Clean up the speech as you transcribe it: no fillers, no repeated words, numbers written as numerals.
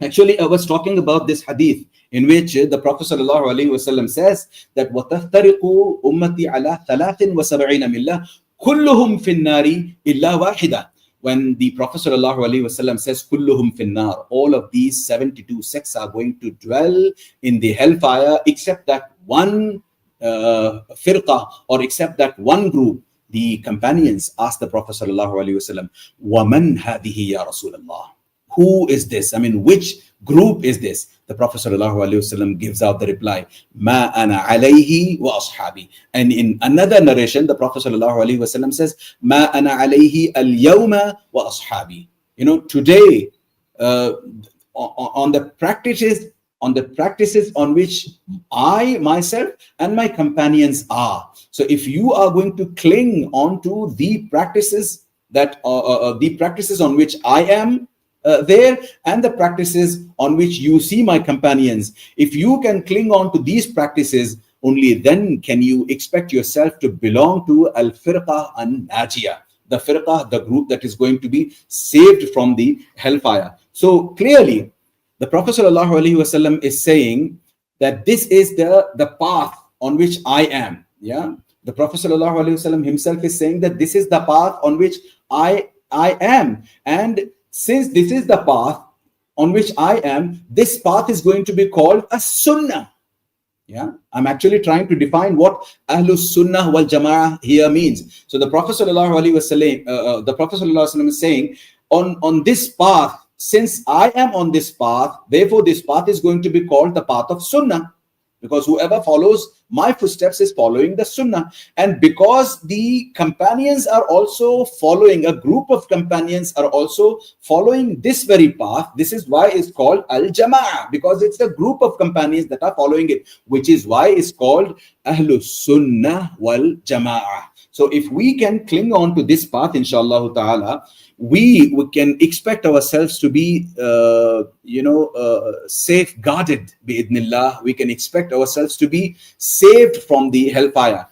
Actually, I was talking about this hadith in which the Prophet ﷺ says that وَتَفْتَرِقُ أُمَّتِي عَلَى ثَلَاثٍ وَسَبْعِينَ مِلَّةٍ كُلُّهُمْ فِي النَّارِ إِلَّا وَاحِدًا. When the Prophet ﷺ says كُلُّهُمْ فِي النَّارِ, all of these 72 sects are going to dwell in the hellfire except that one firqa, or except that one group. The companions asked the Prophet ﷺ, وَمَنْ هَذِهِ يَا رَسُولَ اللَّهِ? Who is this? I mean, which group is this? The Prophet ﷺ gives out the reply, Ma ana alayhi wa ashabi. And in another narration, the Prophet ﷺ says, Ma ana alayhi al yawma wa ashabi. You know, today, on the practices on which I myself and my companions are. So if you are going to cling on to the practices on which I am there, and the practices on which you see my companions, if you can cling on to these practices, only then can you expect yourself to belong to al-firqa an-najiyah, the firqa, the group that is going to be saved from the hellfire. So clearly, the Prophet ﷺ is saying that this is the path on which I am. Yeah, the Prophet ﷺ himself is saying that this is the path on which I am, and since this is the path on which I am, this path is going to be called a sunnah. Yeah, I'm actually trying to define what Ahlus Sunnah wal Jama'ah here means. So the Prophet ﷺ is saying, on this path, since I am on this path, therefore this path is going to be called the path of Sunnah, because whoever follows my footsteps is following the Sunnah. And because the companions are also following, a group of companions are also following this very path, this is why it's called Al-Jama'ah, because it's a group of companions that are following it, which is why it's called Ahlus Sunnah wal Jama'ah. So if we can cling on to this path, inshallah ta'ala, we can expect ourselves to be, safeguarded, bi'idhnillah. We can expect ourselves to be saved from the hellfire.